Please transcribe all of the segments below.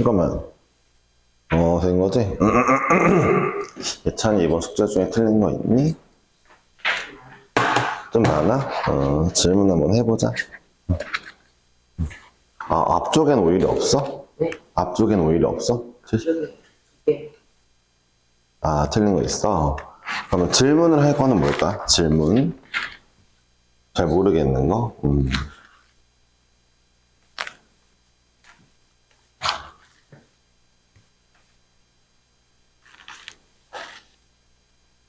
잠깐만. 된 거지? 예찬이 이번 숙제 중에 틀린 거 있니? 좀 많아? 질문 한번 해보자. 앞쪽엔 오일이 없어? 네? 앞쪽엔 오일이 없어? 저기 네. 틀린 거 있어. 그러면 질문을 할 거는 뭘까? 질문. 잘 모르겠는 거?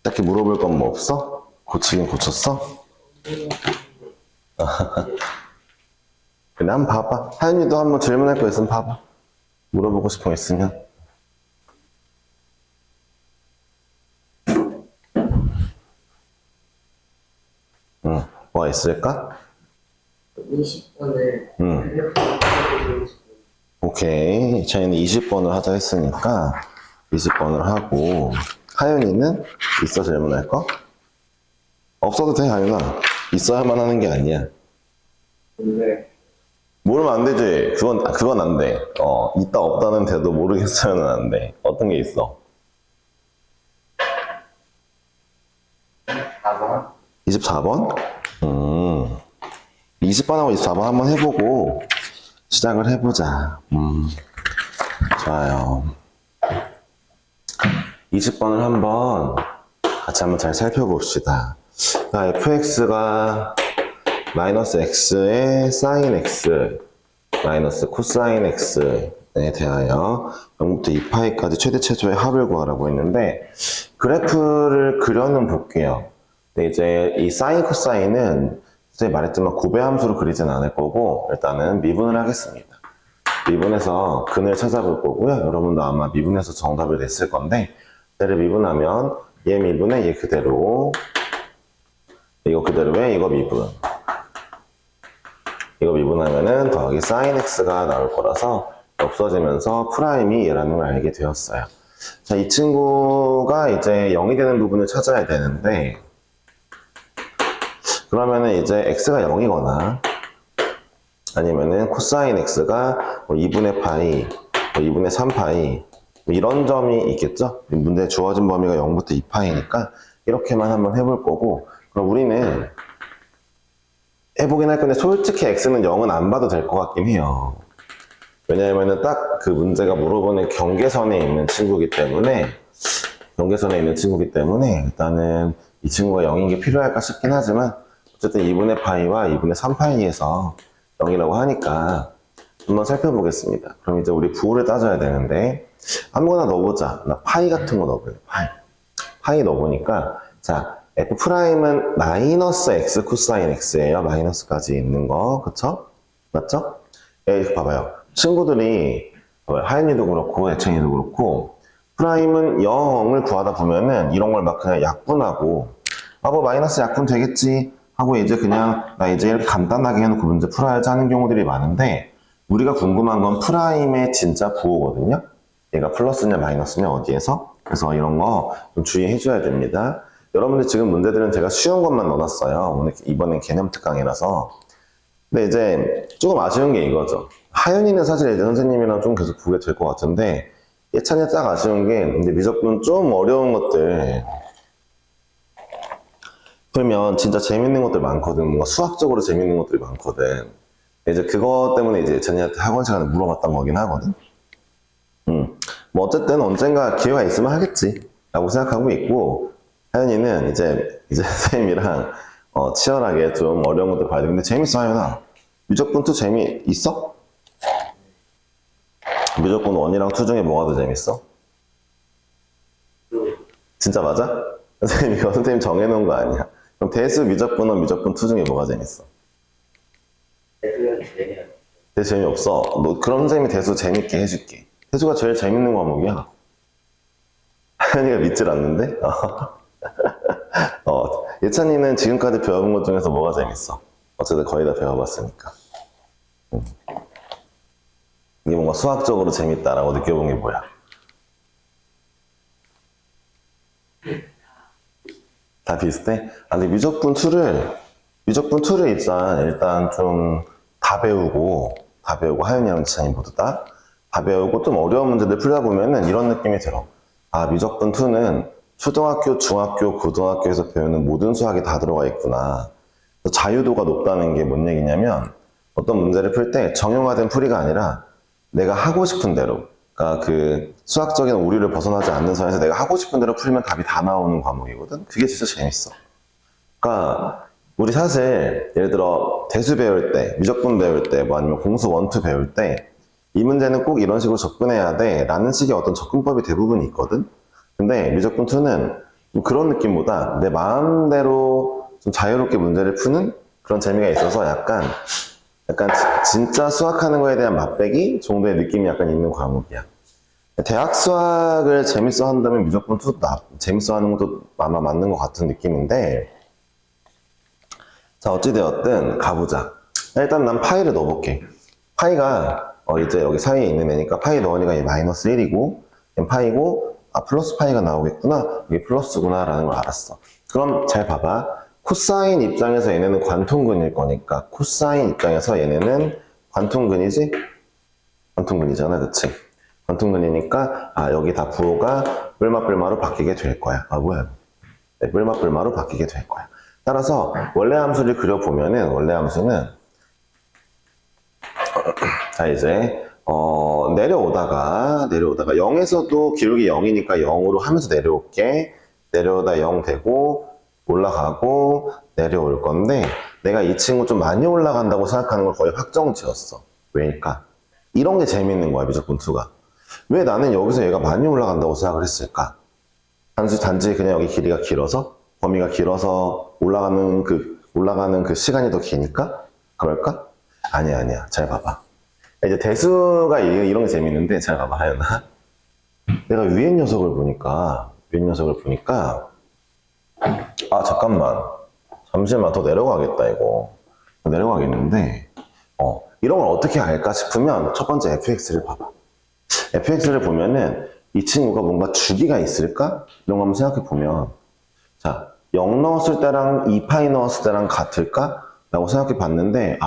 딱히 물어볼 건 뭐 없어? 고치긴 고쳤어? 근데 한번 봐봐. 하연이도 한번 질문할 거 있으면 봐봐. 물어보고 싶은 거 있으면. 뭐가 있을까? 20번을 오케이. 저희는 20번을 하자 했으니까 20번을 하고, 하연이는 있어 질문할 거? 없어도 돼, 하연아. 있어야만 하는 게 아니야. 네. 모르면 안 되지. 그건 안 돼. 있다 없다는 데도 모르겠어요는 안 돼. 어떤 게 있어? 4번? 24번? 20번하고 24번 한번 해보고 시작을 해보자. 좋아요. 20번을 한번 같이 한번 잘 살펴봅시다. fx가 마이너스 x의 사인 x 마이너스 코사인 x에 대하여 0부터 2파이까지 최대 최소의 합을 구하라고 했는데, 그래프를 그려는 볼게요. 근데 이제 이 사인 코사인은 선생님이 말했지만 곱의 함수로 그리진 않을 거고, 일단은 미분을 하겠습니다. 미분해서 근을 찾아볼 거고요. 여러분도 아마 미분해서 정답을 냈을 건데, 얘를 미분하면 얘 미분에 얘 그대로, 이거 그대로에 이거 미분, 이거 미분하면은 더하기 sin x가 나올 거라서 없어지면서 프라임이 얘라는 걸 알게 되었어요. 자, 이 친구가 이제 0이 되는 부분을 찾아야 되는데, 그러면은 이제 x가 0이거나 아니면은 코사인 x가 2분의 파이, 2분의 3파이 이런 점이 있겠죠? 문제에 주어진 범위가 0부터 2파이니까 이렇게만 한번 해볼 거고, 그럼 우리는 해보긴 할 건데 솔직히 x는 0은 안 봐도 될 것 같긴 해요. 왜냐하면은 딱 그 문제가 물어보는 경계선에 있는 친구이기 때문에, 일단은 이 친구가 0인 게 필요할까 싶긴 하지만, 어쨌든 2분의 파이와 2분의 3파이에서 0이라고 하니까 한번 살펴보겠습니다. 그럼 이제 우리 부호를 따져야 되는데, 아무거나 넣어보자. 나 파이 같은 거 넣어볼래. 파이 넣어보니까, 자, f'은 마이너스 x 코사인 x예요. 마이너스까지 있는 거. 그쵸? 맞죠? 이렇게 봐봐요. 친구들이, 하연이도 그렇고, 애청이도 그렇고, 프라임은 0을 구하다 보면은 이런 걸 막 그냥 약분하고, 뭐 마이너스 약분 되겠지 하고 이제 그냥 나 이제 이렇게 간단하게 해놓고 문제 풀어야지 하는 경우들이 많은데, 우리가 궁금한 건 프라임의 진짜 부호거든요. 얘가 플러스냐 마이너스냐 어디에서? 그래서 이런 거 좀 주의해 줘야 됩니다. 여러분들 지금 문제들은 제가 쉬운 것만 넣어놨어요. 오늘 이번엔 개념 특강이라서. 근데 이제 조금 아쉬운 게 이거죠. 하연이는 사실 이제 선생님이랑 좀 계속 보게 될 것 같은데, 예찬이 딱 아쉬운 게, 근데 미적분 좀 어려운 것들 풀면 진짜 재밌는 것들 많거든. 뭔가 수학적으로 재밌는 것들이 많거든. 이제 그것 때문에 이제 예찬이한테 학원 시간에 물어봤던 거긴 하거든. 뭐 어쨌든 언젠가 기회가 있으면 하겠지 라고 생각하고 있고, 하연이는 이제 선생님이랑 치열하게 좀 어려운 것들 봐야 돼. 근데 재밌어, 하연아. 미적분 2 재미있어? 미적분 1이랑 2 중에 뭐가 더 재밌어? 진짜 맞아? 선생님 이거 선생님 정해놓은 거 아니야. 그럼 대수 미적분은 미적분 2 중에 뭐가 재밌어? 대수 재미없어? 그럼 선생님이 대수 재밌게 해줄게. 대수가 제일 재밌는 과목이야. 하연이가 믿질 않는데? 예찬이는 지금까지 배워본 것 중에서 뭐가 재밌어? 어쨌든 거의 다 배워봤으니까. 이게 뭔가 수학적으로 재밌다라고 느껴본 게 뭐야? 다 비슷해? 근데 미적분 2를 일단 좀 다 배우고 하연이랑 지찬이 모두 다 다 배우고 좀 어려운 문제들 풀다 보면은 이런 느낌이 들어. 아, 미적분 2는 초등학교, 중학교, 고등학교에서 배우는 모든 수학이 다 들어가 있구나. 자유도가 높다는 게 뭔 얘기냐면 어떤 문제를 풀 때 정형화된 풀이가 아니라 내가 하고 싶은 대로, 그러니까 그 수학적인 오류를 벗어나지 않는 선에서 내가 하고 싶은 대로 풀면 답이 다 나오는 과목이거든. 그게 진짜 재밌어. 그러니까 우리 사실 예를 들어 대수 배울 때, 미적분 배울 때, 뭐 아니면 공수 원투 배울 때 이 문제는 꼭 이런 식으로 접근해야 돼 라는 식의 어떤 접근법이 대부분 있거든. 근데 미적분 2는 좀 그런 느낌보다 내 마음대로 좀 자유롭게 문제를 푸는 그런 재미가 있어서 약간 진짜 수학하는 거에 대한 맛배기 정도의 느낌이 약간 있는 과목이야. 대학 수학을 재밌어 한다면 미적분 2도 재밌어 하는 것도 아마 맞는 것 같은 느낌인데, 자, 어찌되었든 가보자. 일단 난 파이를 넣어볼게. 파이가 이제 여기 사이에 있는 애니까 파이 넣으니까 마이너스 1이고 파이고 플러스 파이가 나오겠구나, 이게 플러스구나 라는 걸 알았어. 그럼 잘 봐봐. 코사인 입장에서 얘네는 관통근일 거니까 코사인 입장에서 얘네는 관통근이지? 관통근이잖아, 그치? 관통근이니까 여기 다 부호가 뿔마뿔마로 바뀌게 될 거야. 뭐야? 네, 뿔마뿔마로 바뀌게 될 거야. 따라서 원래 함수를 그려보면은 원래 함수는 자, 이제 내려오다가 0에서도 기록이 0이니까 0으로 하면서 내려올게. 내려오다 0 되고 올라가고 내려올 건데, 내가 이 친구 좀 많이 올라간다고 생각하는 걸 거의 확정 지었어. 왜일까? 이런 게 재밌는 거야, 미적분 2가. 왜 나는 여기서 얘가 많이 올라간다고 생각을 했을까? 단지 그냥 여기 길이가 길어서, 범위가 길어서 올라가는 그 시간이 더 기니까? 그럴까? 아니야. 잘 봐봐. 이제 대수가 이런 게 재밌는데, 잘 봐봐, 하연아. 내가 위의 녀석을 보니까, 잠시만 더 내려가겠다, 이거. 내려가겠는데, 이런 걸 어떻게 알까 싶으면 첫 번째 fx를 봐봐. fx를 보면은 이 친구가 뭔가 주기가 있을까? 이런 거 한번 생각해 보면, 자, 0 넣었을 때랑 2파이 넣었을 때랑 같을까? 라고 생각해 봤는데,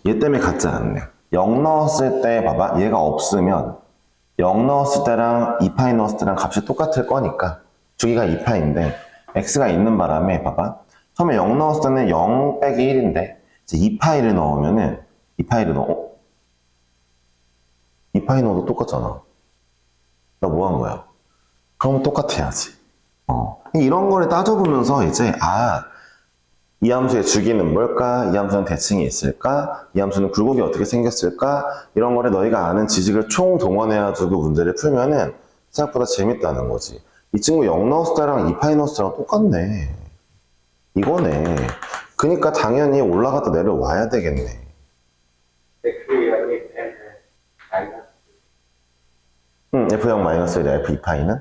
얘 때문에 같지 않네. 0 넣었을 때 봐봐. 얘가 없으면 0 넣었을 때랑 2파이 넣었을 때랑 값이 똑같을 거니까 주기가 2파인데 x가 있는 바람에 봐봐. 처음에 0 넣었을 때는 0 빼기 1인데 이제 2파이를 넣으면은 2파이 넣어도 똑같잖아. 나 뭐 한 거야? 그럼 똑같아야지. 이런 거를 따져보면서 이제 이 함수의 주기는 뭘까? 이 함수는 대칭이 있을까? 이 함수는 굴곡이 어떻게 생겼을까? 이런 거를 너희가 아는 지식을 총동원해가지고 문제를 풀면은 생각보다 재밌다는 거지. 이 친구 0 넣었을 때랑 2파이 넣었을 때랑 똑같네. 이거네. 그러니까 당연히 올라갔다 내려와야 되겠네. 그 여기 마이너스. F형 마이너스 1이 F 2파이는?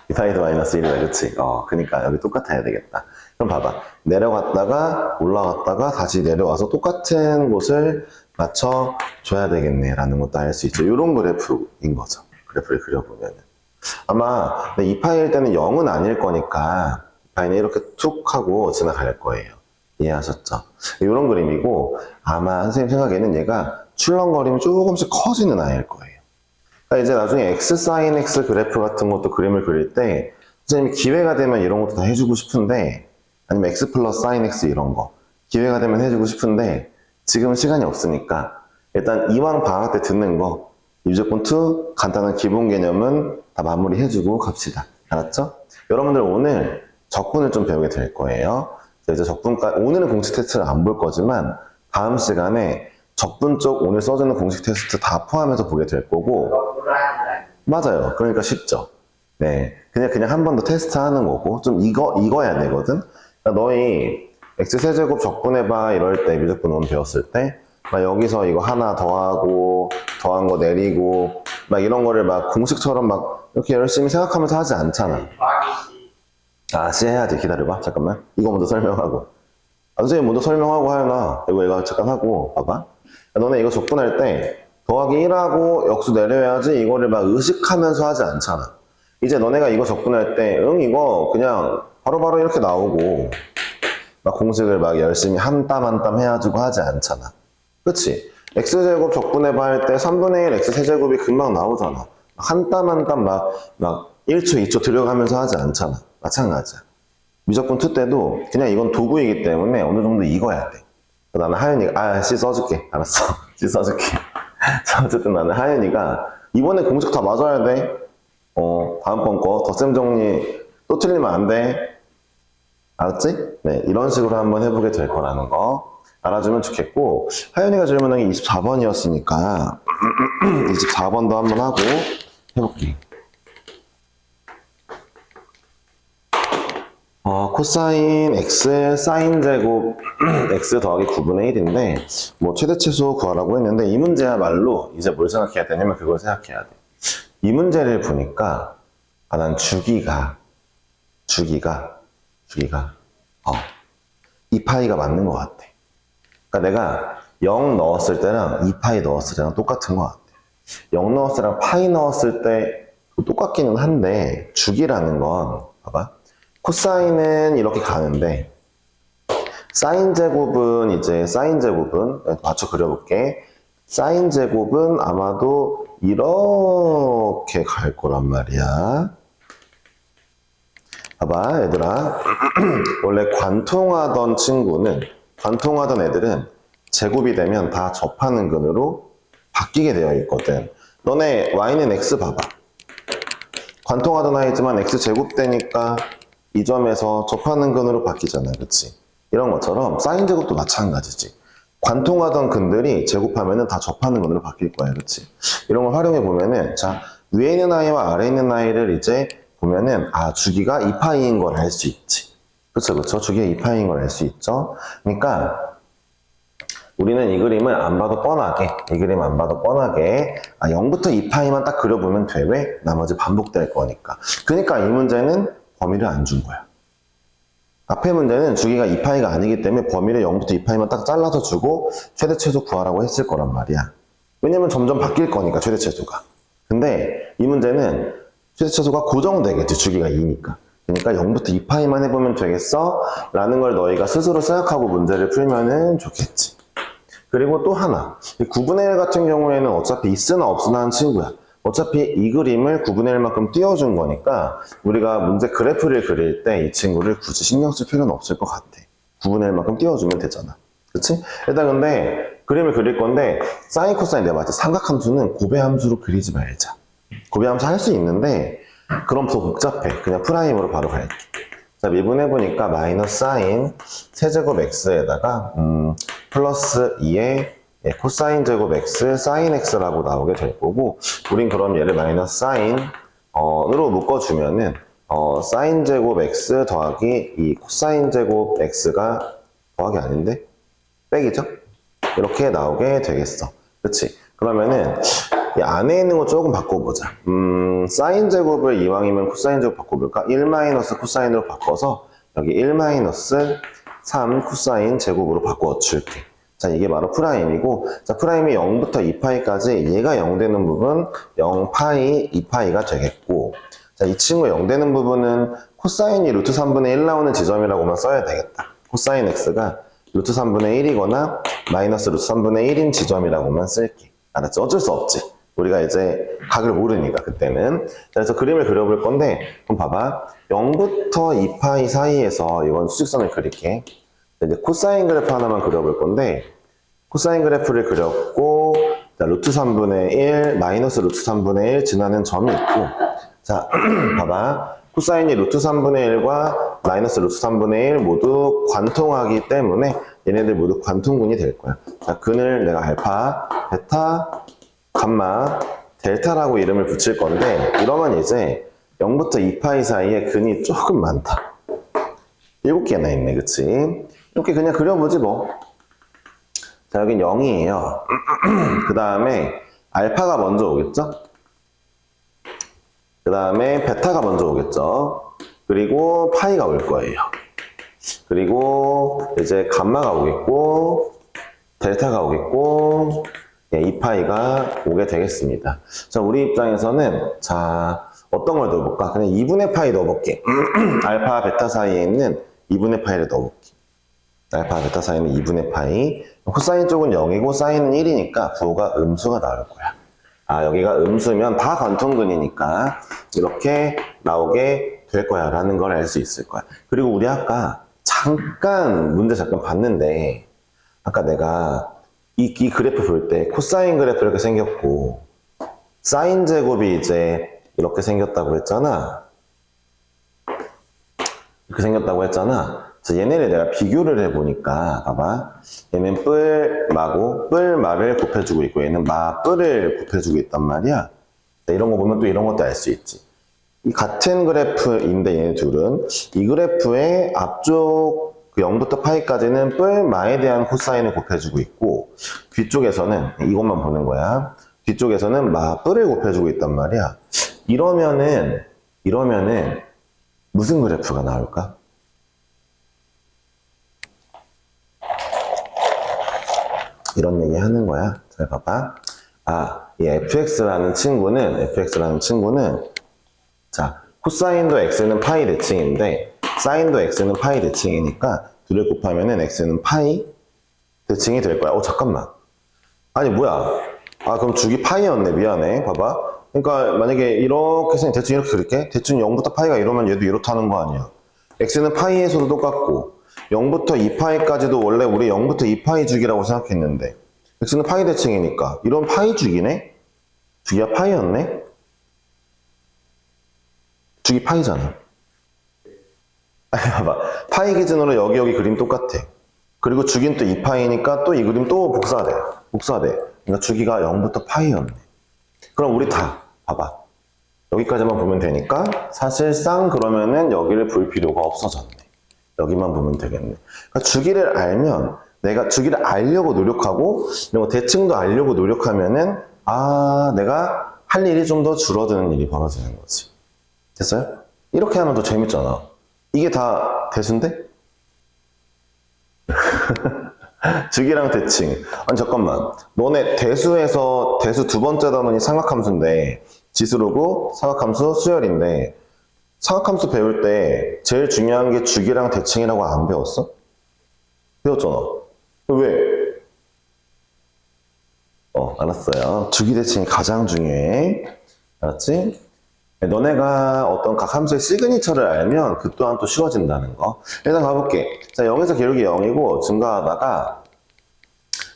2파이도 마이너스 1이다, 그치? 그러니까 여기 똑같아야 되겠다. 그럼 봐봐. 내려갔다가 올라갔다가 다시 내려와서 똑같은 곳을 맞춰줘야 되겠네 라는 것도 알 수 있죠. 이런 그래프인 거죠. 그래프를 그려보면은. 아마 2파이일 때는 0은 아닐 거니까 2파이는 이렇게 툭 하고 지나갈 거예요. 이해하셨죠? 이런 그림이고, 아마 선생님 생각에는 얘가 출렁거림이 조금씩 커지는 아이일 거예요. 그러니까 이제 나중에 x sin x 그래프 같은 것도 그림을 그릴 때 선생님이 기회가 되면 이런 것도 다 해주고 싶은데, 아니면 x 플러스 sin x 이런 거 기회가 되면 해주고 싶은데 지금은 시간이 없으니까 일단 이왕 방학 때 듣는 거 미적분 2 간단한 기본 개념은 다 마무리 해주고 갑시다. 알았죠? 여러분들 오늘 적분을 좀 배우게 될 거예요. 이제 적분까지, 오늘은 공식 테스트를 안 볼 거지만 다음 시간에 적분 쪽 오늘 써주는 공식 테스트 다 포함해서 보게 될 거고. 맞아요. 그러니까 쉽죠. 네, 그냥 한 번 더 테스트 하는 거고, 좀 익어야 되거든. 그러니까 너희 x세제곱 적분해봐 이럴 때, 미적분 1 배웠을 때 막 여기서 이거 하나 더하고 더한 거 내리고 막 이런 거를 막 공식처럼 막 이렇게 열심히 생각하면서 하지 않잖아. 씨 해야지. 기다려봐. 잠깐만. 이거 먼저 설명하고. 선생님 먼저 설명하고 하연아. 이거 잠깐 하고 봐봐. 너네 이거 적분할 때 더하기 1하고 역수 내려야지 이거를 막 의식하면서 하지 않잖아. 이제 너네가 이거 적분할 때 이거 그냥 바로바로 이렇게 나오고 막 공식을 막 열심히 한 땀 한 땀 해가지고 하지 않잖아. 그치? x제곱 적분해봐 할 때 3분의 1 x 세제곱이 금방 나오잖아. 한 땀 한 땀 막 1초, 2초 들여가면서 하지 않잖아. 마찬가지야. 미적분 2 때도 그냥 이건 도구이기 때문에 어느 정도 익어야 돼. 나는 하윤이가, C 써줄게. 알았어. C 써줄게. 자, 어쨌든 나는 하윤이가 이번에 공식 다 맞아야 돼. 다음번 거 덧셈 정리 또 틀리면 안 돼. 알았지? 네, 이런 식으로 한번 해보게 될 거라는 거 알아주면 좋겠고, 하윤이가 질문한 게 24번이었으니까 24번도 한번 하고 해볼게. 코사인 x 사인 제곱 x 더하기 9분의 1인데 뭐 최대치수 구하라고 했는데 이 문제야말로 이제 뭘 생각해야 되냐면 그걸 생각해야 돼. 이 문제를 보니까 난 주기가 이 파이가 맞는 것 같아. 그러니까 내가 0 넣었을 때랑 2파이 넣었을 때랑 똑같은 것 같아. 0 넣었을 때랑 파이 넣었을 때 똑같기는 한데 주기라는 건 봐봐. 코사인은 이렇게 가는데 사인 제곱은 맞춰 그려볼게. 사인 제곱은 아마도 이렇게 갈 거란 말이야. 봐봐 얘들아. 원래 관통하던 애들은 제곱이 되면 다 접하는 근으로 바뀌게 되어 있거든. 너네 y는 x 봐봐. 관통하던 아이지만 x 제곱 되니까 이 점에서 접하는 근으로 바뀌잖아. 그치? 이런 것처럼 사인 제곱도 마찬가지지. 관통하던 근들이 제곱하면은 다 접하는 근으로 바뀔 거야. 그치? 이런 걸 활용해 보면은, 자, 위에 있는 아이와 아래에 있는 아이를 이제 보면은, 주기가 2파이인 걸 알 수 있지. 그쵸? 주기가 2파이인 걸 알 수 있죠? 그러니까, 우리는 이 그림을 안 봐도 뻔하게, 0부터 2파이만 딱 그려보면 돼. 왜? 나머지 반복될 거니까. 그러니까 이 문제는 범위를 안 준 거야. 앞에 문제는 주기가 2파이가 아니기 때문에 범위를 0부터 2파이만 딱 잘라서 주고 최대최소 구하라고 했을 거란 말이야. 왜냐면 점점 바뀔 거니까 최대최소가. 근데 이 문제는 최대최소가 고정되겠지. 주기가 2니까. 그러니까 0부터 2파이만 해보면 되겠어? 라는 걸 너희가 스스로 생각하고 문제를 풀면은 좋겠지. 그리고 또 하나. 9분의 1 같은 경우에는 어차피 있으나 없으나 하는 친구야. 어차피 이 그림을 9분의 1만큼 띄워준 거니까 우리가 문제 그래프를 그릴 때 이 친구를 굳이 신경 쓸 필요는 없을 것 같아. 9분의 1만큼 띄워주면 되잖아. 그치? 일단 근데 그림을 그릴 건데 사인 코사인 내가 봤을 때 삼각함수는 고배함수로 그리지 말자. 고배함수 할 수 있는데 그럼 더 복잡해. 그냥 프라임으로 바로 갈게. 자, 미분해보니까 마이너스 사인 세제곱 x에다가 플러스 2의 코사인 제곱 x, 사인 x라고 나오게 될 거고, 우린 그럼 얘를 마이너스 사인으로 묶어주면은 사인 제곱 x 더하기 이 코사인 제곱 x가 더하기 아닌데? 빼기죠? 이렇게 나오게 되겠어. 그치? 그러면은 이 안에 있는 거 조금 바꿔보자. 사인 제곱을 이왕이면 코사인 제곱 바꿔볼까? 1 마이너스 코사인으로 바꿔서 여기 1 마이너스 3 코사인 제곱으로 바꿔줄게. 자, 이게 바로 프라임이고, 자, 프라임이 0부터 2파이까지 얘가 0 되는 부분 0파이, 2파이가 되겠고, 자, 이 친구 0 되는 부분은 코사인이 루트 3분의 1 나오는 지점이라고만 써야 되겠다. 코사인 x가 루트 3분의 1이거나 마이너스 루트 3분의 1인 지점이라고만 쓸게. 알았지? 어쩔 수 없지. 우리가 이제 각을 모르니까 그때는. 자, 그래서 그림을 그려볼 건데, 그럼 봐봐. 0부터 2파이 사이에서 이건 수직선을 그릴게. 이제 코사인 그래프 하나만 그려볼 건데, 코사인 그래프를 그렸고, 자, 루트 3분의 1, 마이너스 루트 3분의 1 지나는 점이 있고, 자, 봐봐. 코사인이 루트 3분의 1과 마이너스 루트 3분의 1 모두 관통하기 때문에 얘네들 모두 관통근이 될 거야. 자, 근을 내가 알파, 베타, 감마, 델타라고 이름을 붙일 건데, 이러면 이제 0부터 2파이 사이에 근이 조금 많다. 7개나 있네, 그치? 이렇게 그냥 그려보지 뭐. 자, 여긴 0이에요. 그 다음에 알파가 먼저 오겠죠? 그 다음에 베타가 먼저 오겠죠? 그리고 파이가 올 거예요. 그리고 이제 감마가 오겠고, 델타가 오겠고, 2파이가 오게 되겠습니다. 자, 우리 입장에서는, 자, 어떤 걸 넣어볼까? 그냥 2분의 파이 넣어볼게. 알파, 베타 사이에 있는 2분의 파이를 넣어볼게. 알파, 베타 사이는 2분의 파이. 코사인 쪽은 0이고 사인은 1이니까 부호가 음수가 나올 거야. 아, 여기가 음수면 다 관통근이니까 이렇게 나오게 될 거야 라는 걸 알 수 있을 거야. 그리고 우리 아까 문제 잠깐 봤는데, 아까 내가 이 그래프 볼 때 코사인 그래프 이렇게 생겼고 사인 제곱이 이제 이렇게 생겼다고 했잖아. 이렇게 생겼다고 했잖아. 그래서 얘네를 내가 비교를 해보니까, 봐봐. 얘는 뿔마를 곱해주고 있고, 얘는 뿔을 곱해주고 있단 말이야. 이런 거 보면 또 이런 것도 알 수 있지. 이 같은 그래프인데 얘네 둘은, 이 그래프의 앞쪽 0부터 파이까지는 뿔마에 대한 코사인을 곱해주고 있고, 뒤쪽에서는, 이것만 보는 거야. 뒤쪽에서는 뿔을 곱해주고 있단 말이야. 이러면은, 무슨 그래프가 나올까? 이런 얘기 하는 거야. 잘 봐봐. 이 fx라는 친구는, 자, 코사인도 x는 파이 대칭인데, 사인도 x는 파이 대칭이니까, 둘을 곱하면은 x는 파이 대칭이 될 거야. 잠깐만. 아니, 뭐야. 그럼 주기 파이였네. 미안해. 봐봐. 그러니까 만약에 이렇게 대충 이렇게 그릴게. 대충 0부터 파이가 이러면 얘도 이렇다는 거 아니야. x는 파이에서도 똑같고 0부터 2파이까지도 원래 우리 0부터 2파이 주기라고 생각했는데 x는 파이 대칭이니까 이런 파이 주기네? 주기가 파이였네? 주기 파이잖아. 봐봐. 파이 기준으로 여기 그림 똑같아. 그리고 주기는 또 2파이니까 또 이 그림 또 복사돼. 그러니까 주기가 0부터 파이였네. 그럼 우리 다 봐봐. 여기까지만 보면 되니까 사실상 그러면은 여기를 볼 필요가 없어졌네. 여기만 보면 되겠네. 그러니까 주기를 알면 내가 주기를 알려고 노력하고 이런 거 대칭도 알려고 노력하면은 내가 할 일이 좀 더 줄어드는 일이 벌어지는 거지. 됐어요? 이렇게 하면 더 재밌잖아. 이게 다 대수인데? 주기랑 대칭. 아니 잠깐만. 너네 대수에서 대수 두 번째 단원이 삼각함수인데 지수로고 사각함수 수열인데 사각함수 배울 때 제일 중요한 게 주기랑 대칭이라고 안 배웠어? 배웠잖아. 왜? 알았어요. 주기 대칭이 가장 중요해. 알았지? 너네가 어떤 각 함수의 시그니처를 알면 그 또한 또 쉬워진다는 거. 일단 가볼게. 자, 0에서 기울기 0이고 증가하다가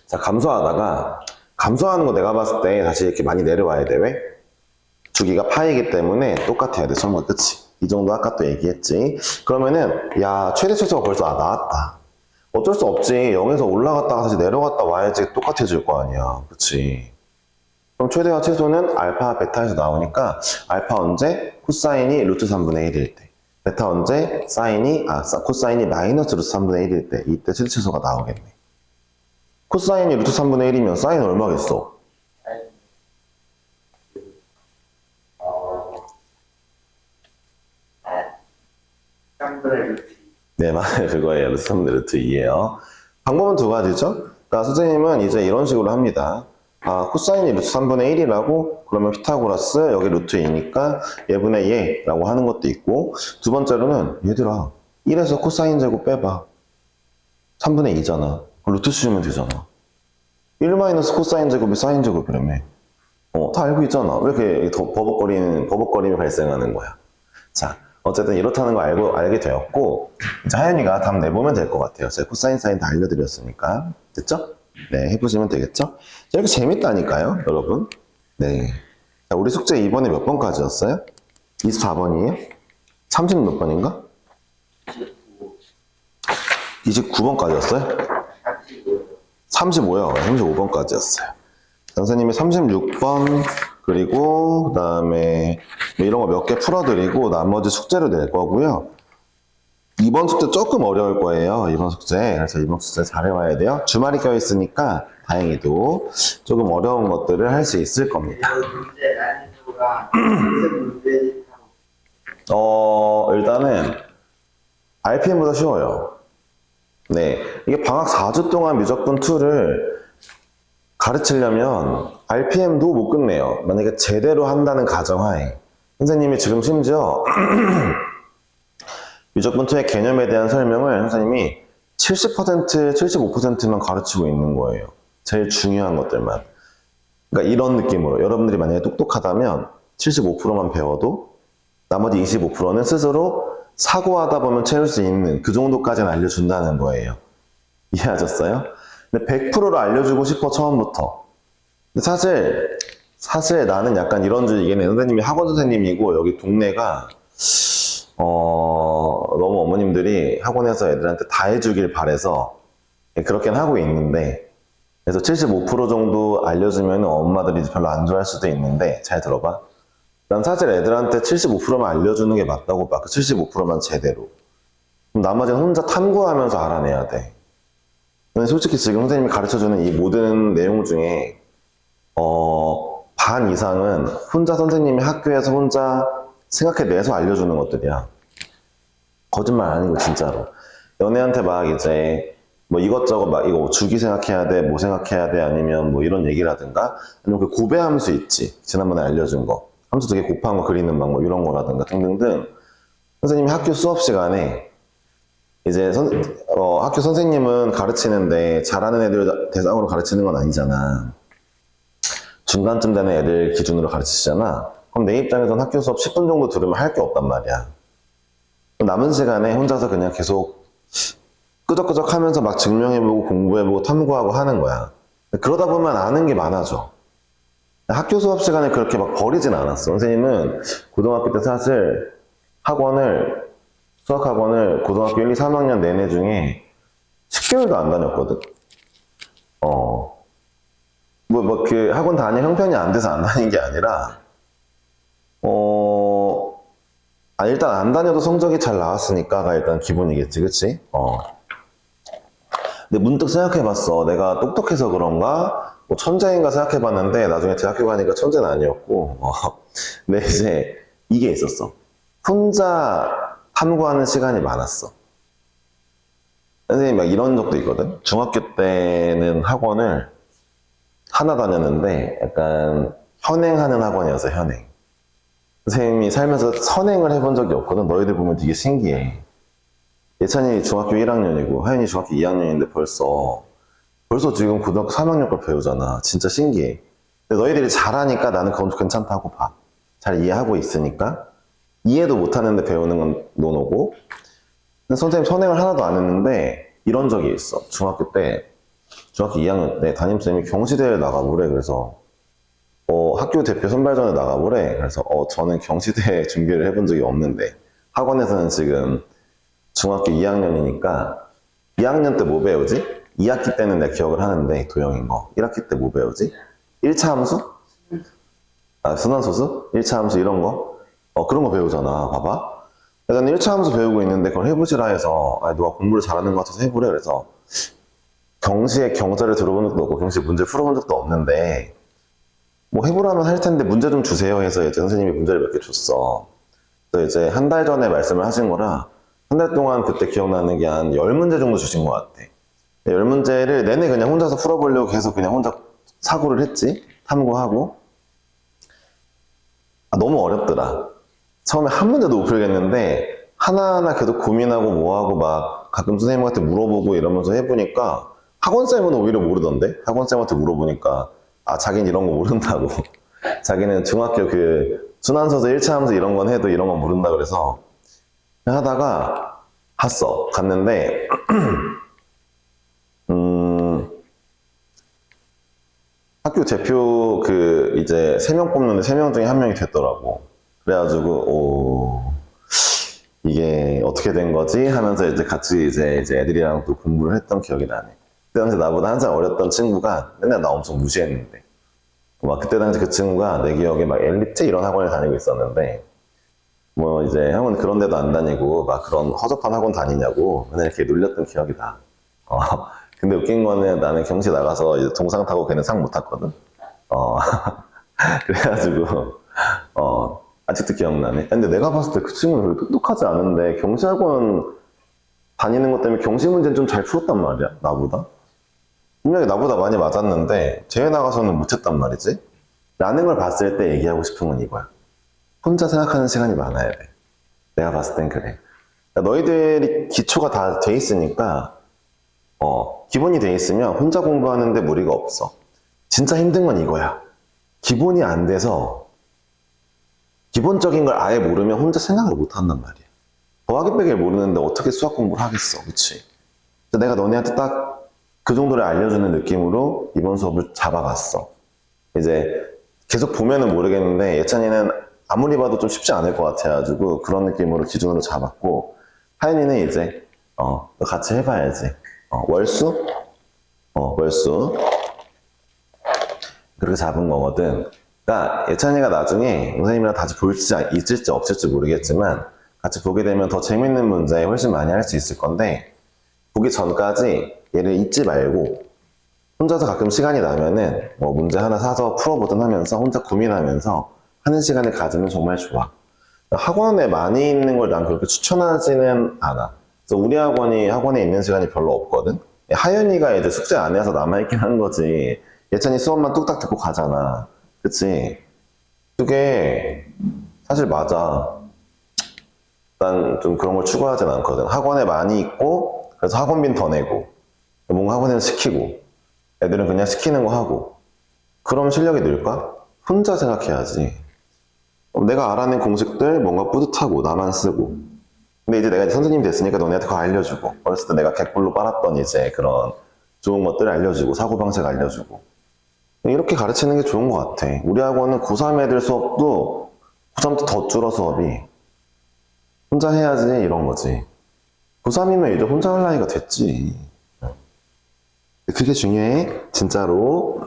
자, 감소하는 거 내가 봤을 때 다시 이렇게 많이 내려와야 돼. 왜? 주기가 파이기 때문에 똑같아야 돼. 처음과 끝이. 이 정도 아까 또 얘기했지. 그러면은 최대 최소가 벌써 나왔다. 어쩔 수 없지. 0에서 올라갔다가 다시 내려갔다 와야지 똑같아질 거 아니야. 그치? 그럼 최대와 최소는 알파, 베타에서 나오니까 알파 언제? 코사인이 루트 3분의 1일 때. 베타 언제? 코사인이 마이너스 루트 3분의 1일 때. 이때 최대 최소가 나오겠네. 코사인이 루트 3분의 1이면 사인 얼마겠어? 네, 맞아요. 그거예요. 루트 3분의 루트 2예요. 방법은 두 가지죠. 그러니까 선생님은 이제 이런 식으로 합니다. 코사인이 루트 3분의 1이라고 그러면 피타고라스 여기 루트 2니까 얘분의 얘라고 하는 것도 있고, 두 번째로는 얘들아 1에서 코사인 제곱 빼봐. 3분의 2잖아. 루트 씌우면 되잖아. 1 마이너스 코사인 제곱이 사인 제곱이라며. 다 알고 있잖아. 왜 이렇게 버벅거림이 발생하는 거야. 자, 어쨌든 이렇다는 거 알게 되었고, 이제 하연이가 답 내보면 될 것 같아요. 제가 코사인 사인 다 알려드렸으니까. 됐죠? 네, 해보시면 되겠죠? 이렇게 재밌다니까요, 여러분. 네. 자, 우리 숙제 이번에 몇 번까지였어요? 24번이에요? 30 몇 번인가? 29번까지였어요? 35요. 35번까지였어요. 선생님이 36번, 그리고, 그 다음에, 이런 거 몇 개 풀어드리고, 나머지 숙제를 낼 거고요. 이번 숙제 조금 어려울 거예요. 이번 숙제. 그래서 이번 숙제 잘해와야 돼요. 주말이 껴있으니까, 다행히도 조금 어려운 것들을 할 수 있을 겁니다. 문제 난이도가 문제 일단은, RPM보다 쉬워요. 네. 이게 방학 4주 동안 미적분 2를 가르치려면 RPM도 못 끝내요. 만약에 제대로 한다는 가정하에. 선생님이 지금 심지어 미적분 2의 개념에 대한 설명을 선생님이 70%, 75%만 가르치고 있는 거예요. 제일 중요한 것들만. 그러니까 이런 느낌으로 여러분들이 만약에 똑똑하다면 75%만 배워도 나머지 25%는 스스로 사고하다 보면 채울 수 있는 그 정도까지는 알려준다는 거예요. 이해하셨어요? 근데 100%를 알려주고 싶어 처음부터. 근데 사실 나는 약간 이런 주의긴 해. 선생님이 학원 선생님이고 여기 동네가 너무 어머님들이 학원에서 애들한테 다 해주길 바래서 그렇게는 하고 있는데, 그래서 75% 정도 알려주면 엄마들이 별로 안 좋아할 수도 있는데, 잘 들어봐. 난 사실 애들한테 75%만 알려주는 게 맞다고 봐. 그 75%만 제대로. 그럼 나머지는 혼자 탐구하면서 알아내야 돼. 근데 솔직히 지금 선생님이 가르쳐주는 이 모든 내용 중에 반 이상은 혼자 선생님이 학교에서 혼자 생각해내서 알려주는 것들이야. 거짓말 아니고 진짜로. 연애한테 막 이제 뭐 이것저것 막 이거 주기 생각해야 돼, 뭐 생각해야 돼, 아니면 뭐 이런 얘기라든가, 아니면 그 고배함수 있지. 지난번에 알려준 거. 함수 되게 곱한 거 그리는 방법 이런 거라든가 등등등. 선생님이 학교 수업 시간에 이제 학교 선생님은 가르치는데 잘하는 애들 대상으로 가르치는 건 아니잖아. 중간쯤 되는 애들 기준으로 가르치시잖아. 그럼 내 입장에서는 학교 수업 10분 정도 들으면 할 게 없단 말이야. 남은 시간에 혼자서 그냥 계속 끄적끄적 하면서 막 증명해보고 공부해보고 탐구하고 하는 거야. 그러다 보면 아는 게 많아져. 학교 수업 시간에 그렇게 막 버리진 않았어. 선생님은 고등학교 때 사실 수학 학원을 고등학교 1, 2, 3학년 내내 중에 10개월도 안 다녔거든. 그 학원 다닐 형편이 안 돼서 안 다닌 게 아니라, 일단 안 다녀도 성적이 잘 나왔으니까가 일단 기본이겠지, 그치? 근데 문득 생각해봤어. 내가 똑똑해서 그런가? 뭐 천재인가 생각해봤는데, 나중에 대학교 가니까 천재는 아니었고, 근데 이제 이게 있었어. 혼자 탐구하는 시간이 많았어. 선생님 막 이런 적도 있거든. 중학교 때는 학원을 하나 다녔는데 약간 현행하는 학원이어서 현행. 선생님이 살면서 선행을 해본 적이 없거든. 너희들 보면 되게 신기해. 예찬이 중학교 1학년이고 하연이 중학교 2학년인데 벌써 지금 고등학교 3학년 걸 배우잖아. 진짜 신기해. 근데 너희들이 잘하니까 나는 그건 괜찮다고 봐. 잘 이해하고 있으니까. 이해도 못하는데 배우는 건 노노고. 근데 선생님 선행을 하나도 안 했는데 이런 적이 있어. 중학교 2학년 때 담임선생님이 경시대회 나가보래. 그래서 학교 대표 선발전에 나가보래. 그래서 저는 경시대회 준비를 해본 적이 없는데 학원에서는 지금 중학교 2학년이니까 2학년 때 뭐 배우지? 2학기 때는 내가 기억을 하는데 도형인 거. 1학기 때 뭐 배우지? 1차 함수? 순환소수? 1차 함수 이런 거? 그런 거 배우잖아. 봐봐. 나는 1차 함수 배우고 있는데 그걸 해보시라 해서 너가 공부를 잘하는 것 같아서 해보래. 그래서 경시에 경자를 들어본 적도 없고 경시 문제 풀어본 적도 없는데 뭐 해보라면 할 텐데 문제 좀 주세요 해서 이제 선생님이 문제를 몇 개 줬어. 그래서 이제 한 달 전에 말씀을 하신 거라 한 달 동안 그때 기억나는 게 한 10문제 정도 주신 것 같아. 10문제를 내내 그냥 혼자서 풀어보려고 계속 그냥 혼자 사고를 했지. 탐구하고. 너무 어렵더라. 처음에 한 문제도 못 풀겠는데 하나하나 계속 고민하고 뭐하고 막 가끔 선생님한테 물어보고 이러면서 해보니까 학원쌤은 오히려 모르던데? 학원쌤한테 물어보니까 자기는 이런 거 모른다고. 자기는 중학교 그 순환소수 1차 함수 이런 건 해도 이런 건 모른다 그래서 하다가 갔는데 학교 대표 이제 3명 뽑는데 3명 중에 1명이 됐더라고. 그래가지고 이게 어떻게 된 거지? 하면서 이제 같이 이제 애들이랑 또 공부를 했던 기억이 나네. 그때 당시 나보다 한 살 어렸던 친구가 맨날 나 엄청 무시했는데 막 그때 당시 그 친구가 내 기억에 막 엘리트 이런 학원을 다니고 있었는데 뭐 이제 형은 그런 데도 안 다니고 막 그런 허접한 학원 다니냐고 맨날 이렇게 놀렸던 기억이 나. 근데 웃긴 거는 나는 경시 나가서 이제 동상 타고 걔는 상 못 탔거든. 그래가지고 아직도 기억나네. 근데 내가 봤을 때 그 친구는 그렇게 똑똑하지 않은데 경시학원 다니는 것 때문에 경시 문제는 좀 잘 풀었단 말이야. 나보다. 분명히 나보다 많이 맞았는데 대회 나가서는 못했단 말이지. 라는 걸 봤을 때 얘기하고 싶은 건 이거야. 혼자 생각하는 시간이 많아야 돼. 내가 봤을 땐 그래. 너희들이 기초가 다 돼 있으니까 기본이 돼 있으면 혼자 공부하는데 무리가 없어. 진짜 힘든 건 이거야. 기본이 안 돼서 기본적인 걸 아예 모르면 혼자 생각을 못 한단 말이야. 더하기 빼기를 모르는데 어떻게 수학 공부를 하겠어, 그치? 내가 너네한테 딱 그 정도를 알려주는 느낌으로 이번 수업을 잡아봤어. 이제 계속 보면은 모르겠는데 예찬이는 아무리 봐도 좀 쉽지 않을 것 같아가지고 그런 느낌으로 기준으로 잡았고, 하연이는 이제 너 같이 해봐야지. 월수? 월수. 그렇게 잡은 거거든. 그러니까 예찬이가 나중에 선생님이랑 다시 볼지 있을지 없을지 모르겠지만 같이 보게 되면 더 재밌는 문제 훨씬 많이 할 수 있을 건데, 보기 전까지 얘를 잊지 말고 혼자서 가끔 시간이 나면은 문제 하나 사서 풀어보든 하면서 혼자 고민하면서 하는 시간을 가지면 정말 좋아. 학원에 많이 있는 걸 난 그렇게 추천하지는 않아. 그래서 우리 학원에 있는 시간이 별로 없거든. 하연이가 이제 숙제 안 해서 남아있긴 한 거지. 예찬이 수업만 뚝딱 듣고 가잖아. 그치? 그게 사실 맞아. 난 좀 그런 걸 추구하진 않거든. 학원에 많이 있고 그래서 학원비는 더 내고 뭔가 학원에서 시키고 애들은 그냥 시키는 거 하고 그럼 실력이 늘까? 혼자 생각해야지. 내가 알아낸 공식들 뭔가 뿌듯하고 나만 쓰고, 근데 이제 내가 선생님이 됐으니까 너네한테 그거 알려주고, 어렸을 때 내가 객불로 빨았던 이제 그런 좋은 것들 알려주고 사고방식 알려주고 이렇게 가르치는 게 좋은 것 같아. 우리 학원은 고3 애들 수업도 고3 때 더 줄어 수업이. 혼자 해야지 이런 거지. 고3이면 이제 혼자 할 나이가 됐지. 그게 중요해 진짜로.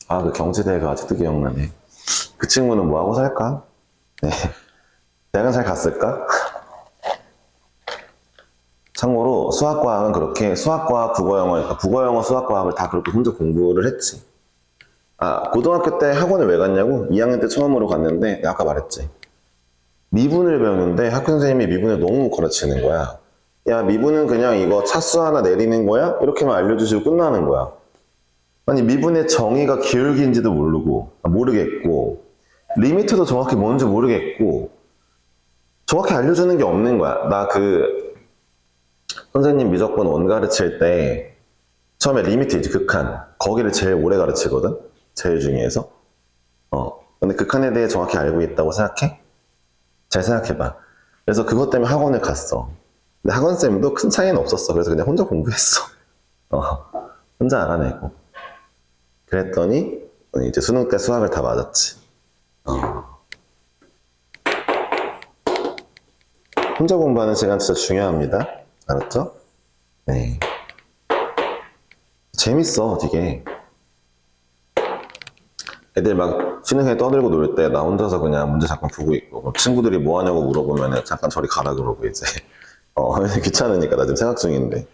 그 경제대회가 아직도 기억나네. 그 친구는 뭐하고 살까? 네. 대학은 잘 갔을까? 참고로 수학과학은 그렇게 수학과학, 국어영어, 그러니까 국어영어, 수학과학을 다 그렇게 혼자 공부를 했지. 고등학교 때 학원을 왜 갔냐고? 2학년 때 처음으로 갔는데 내가 아까 말했지. 미분을 배우는데 학교 선생님이 미분을 너무 가르치는 거야. 야, 미분은 그냥 이거 차수 하나 내리는 거야? 이렇게만 알려주시고 끝나는 거야. 아니, 미분의 정의가 기울기인지도 모르겠고, 리미트도 정확히 뭔지 모르겠고, 정확히 알려주는 게 없는 거야. 나 선생님 미적분 원 가르칠 때, 처음에 리미트 이제 극한, 거기를 제일 오래 가르치거든? 제일 중요해서. 근데 극한에 대해 정확히 알고 있다고 생각해? 잘 생각해봐. 그래서 그것 때문에 학원을 갔어. 근데 학원쌤도 큰 차이는 없었어. 그래서 그냥 혼자 공부했어. 혼자 알아내고. 그랬더니 이제 수능 때 수학을 다 맞았지. 혼자 공부하는 시간 진짜 중요합니다. 알았죠? 네. 재밌어, 되게. 애들 막 수능에 떠들고 놀 때 나 혼자서 그냥 문제 잠깐 보고 있고, 친구들이 뭐 하냐고 물어보면 잠깐 저리 가라 그러고 이제. 귀찮으니까 나 지금 생각 중인데.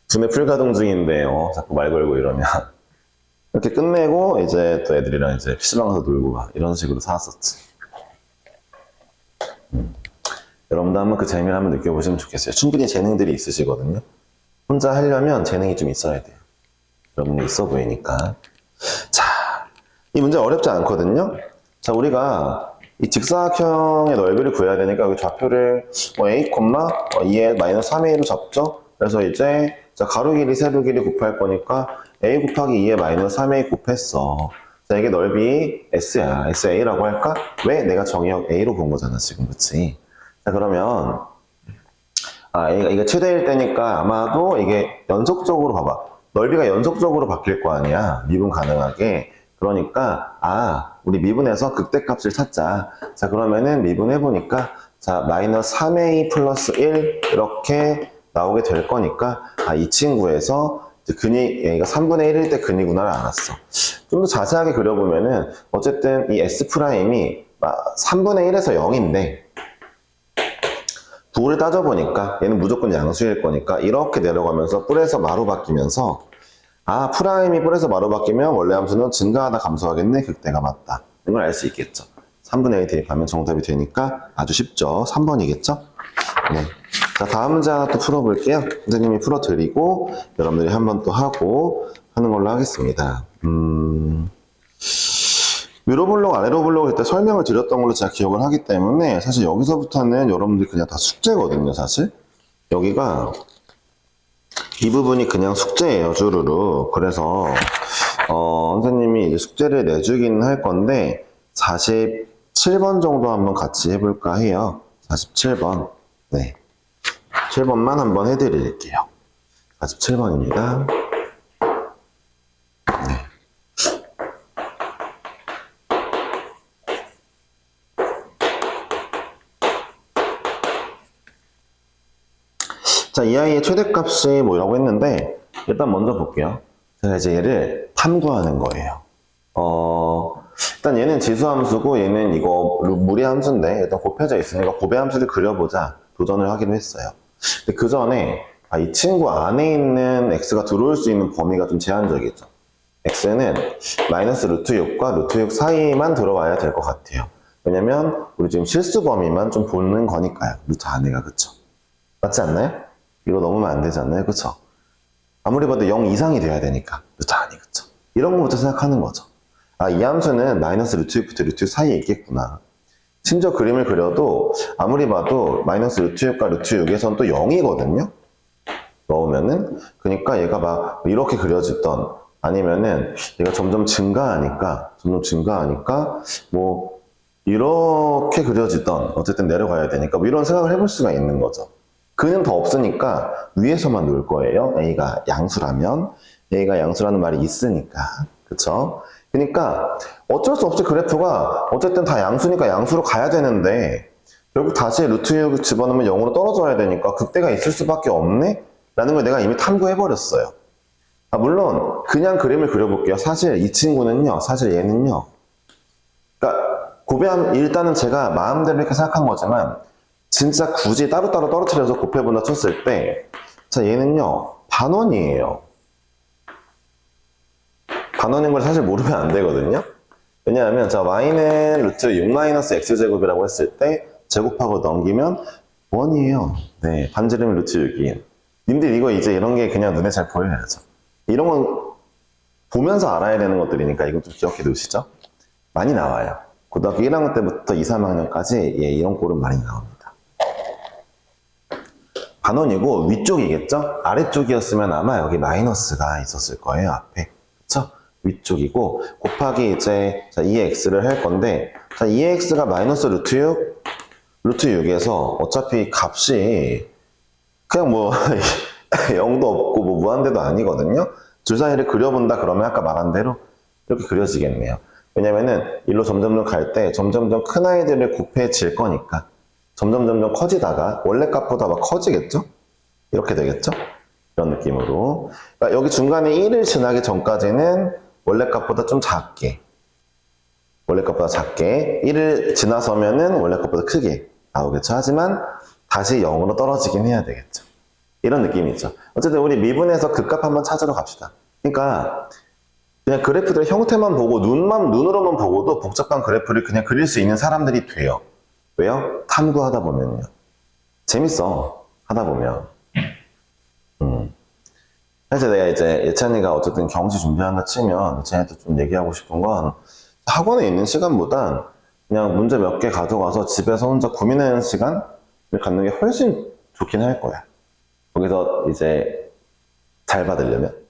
두뇌 풀가동 중인데, 자꾸 말 걸고 이러면. 이렇게 끝내고 이제 또 애들이랑 이제 PC방 가서 놀고 막 이런 식으로 살았었지. 여러분도 한번 그 재미를 한번 느껴보시면 좋겠어요. 충분히 재능들이 있으시거든요. 혼자 하려면 재능이 좀 있어야 돼요. 여러분이 있어 보이니까. 자, 이 문제 어렵지 않거든요. 자, 우리가 이 직사각형의 넓이를 구해야 되니까 여기 좌표를 a, 2의 마이너스 3a로 잡죠. 그래서 이제 자, 가로 길이, 세로 길이 곱할 거니까 a 곱하기 2의 마이너스 3a 곱했어. 자, 이게 넓이 s야. sa라고 할까? 왜? 내가 정의역 a로 본 거잖아, 지금. 그치? 자, 그러면 이게 최대일 때니까 아마도 이게 연속적으로 봐봐. 넓이가 연속적으로 바뀔 거 아니야. 미분 가능하게. 그러니까 우리 미분에서 극대값을 찾자. 자, 그러면은 미분해보니까 자, 마이너스 3a 플러스 1 이렇게 나오게 될 거니까 이 친구에서 얘가 3분의 1일 때 근이구나를 알았어. 좀 더 자세하게 그려보면은 어쨌든 이 S'이 3분의 1에서 0인데 부호를 따져보니까 얘는 무조건 양수일 거니까 이렇게 내려가면서 뿔에서 마로 바뀌면서 프라임이 뿔에서 마로 바뀌면 원래 함수는 증가하다 감소하겠네. 극대가 맞다. 이걸 알 수 있겠죠. 3분의 1 대입하면 정답이 되니까 아주 쉽죠. 3번이겠죠? 네. 자, 다음 문제 하나 또 풀어볼게요. 선생님이 풀어드리고 여러분들이 한 번 또 하고 하는 걸로 하겠습니다. 위로 블록, 아래로 블록 이때 설명을 드렸던 걸로 제가 기억을 하기 때문에 사실 여기서부터는 여러분들이 그냥 다 숙제거든요, 사실. 여기가 이 부분이 그냥 숙제예요, 주루루. 그래서, 선생님이 이제 숙제를 내주긴 할 건데, 47번 정도 한번 같이 해볼까 해요. 47번. 네. 7번만 한번 해드릴게요. 47번입니다. 네. 자, 이 아이의 최대값이 뭐라고 했는데, 일단 먼저 볼게요. 제가 이제 얘를 탐구하는 거예요. 일단 얘는 지수함수고, 얘는 이거 무리함수인데, 일단 곱해져 있으니까 곱해함수를 그려보자 도전을 하기로 했어요. 근데 그 전에, 이 친구 안에 있는 x가 들어올 수 있는 범위가 좀 제한적이죠. x는 마이너스 루트 6과 루트 6 사이만 들어와야 될 것 같아요. 왜냐면, 우리 지금 실수 범위만 좀 보는 거니까요. 루트 안에가, 그쵸? 맞지 않나요? 이거 넘으면 안 되지 않나요? 그쵸? 아무리 봐도 0 이상이 돼야 되니까. 루트 아니, 그쵸? 이런 것부터 생각하는 거죠. 이 함수는 마이너스 루트 6부터 루트 6 사이에 있겠구나. 심지어 그림을 그려도 아무리 봐도 마이너스 루트 6과 루트 6에선 또 0이거든요? 넣으면은. 그러니까 얘가 막 이렇게 그려지던 아니면은 얘가 점점 증가하니까 뭐 이렇게 그려지던 어쨌든 내려가야 되니까 뭐 이런 생각을 해볼 수가 있는 거죠. 그는 더 없으니까 위에서만 놓을 거예요. A가 양수라면. A가 양수라는 말이 있으니까. 그쵸? 그러니까 어쩔 수 없이 그래프가 어쨌든 다 양수니까 양수로 가야 되는데 결국 다시 루트 6 집어넣으면 0으로 떨어져야 되니까 그때가 있을 수밖에 없네? 라는 걸 내가 이미 탐구해버렸어요. 물론 그냥 그림을 그려볼게요. 사실 이 친구는요. 사실 얘는요. 그러니까 일단은 제가 마음대로 이렇게 생각한 거지만 진짜 굳이 따로따로 떨어뜨려서 곱해본다 쳤을 때, 자, 얘는요, 반원이에요. 반원인 걸 사실 모르면 안 되거든요? 왜냐하면, 자, y는 루트 6-x제곱이라고 했을 때, 제곱하고 넘기면 원이에요. 네, 반지름이 루트 6인. 님들 이거 이제 이런 게 그냥 눈에 잘 보여야죠. 이런 건 보면서 알아야 되는 것들이니까 이거 좀 기억해 두시죠. 많이 나와요. 고등학교 1학년 때부터 2, 3학년까지 이런 꼴은 많이 나옵니다. 반원이고 위쪽이겠죠? 아래쪽이었으면 아마 여기 마이너스가 있었을 거예요, 앞에. 그쵸? 위쪽이고, 곱하기 이제, 자, 2x를 할 건데, 자, 2x가 마이너스 루트 6? 루트 6에서 어차피 값이 그냥 뭐, 0도 없고 뭐 무한대도 아니거든요? 줄 사이를 그려본다 그러면 아까 말한 대로 이렇게 그려지겠네요. 왜냐면은, 일로 점점 갈 때 점점 큰 아이들을 곱해질 거니까. 점점 커지다가 원래 값보다 막 커지겠죠? 이렇게 되겠죠? 이런 느낌으로. 그러니까 여기 중간에 1을 지나기 전까지는 원래 값보다 좀 작게. 원래 값보다 작게. 1을 지나서면은 원래 값보다 크게 나오겠죠? 하지만 다시 0으로 떨어지긴 해야 되겠죠? 이런 느낌이죠. 어쨌든 우리 미분에서 그 값 한번 찾으러 갑시다. 그러니까 그냥 그래프들의 형태만 보고 눈으로만 보고도 복잡한 그래프를 그냥 그릴 수 있는 사람들이 돼요. 왜요? 탐구하다 보면요. 재밌어. 하다 보면. 그래서 내가 이제 예찬이가 어쨌든 경시 준비한다 치면 예찬이한테 좀 얘기하고 싶은 건 학원에 있는 시간보단 그냥 문제 몇 개 가져가서 집에서 혼자 고민하는 시간을 갖는 게 훨씬 좋긴 할 거야. 거기서 이제 잘 받으려면.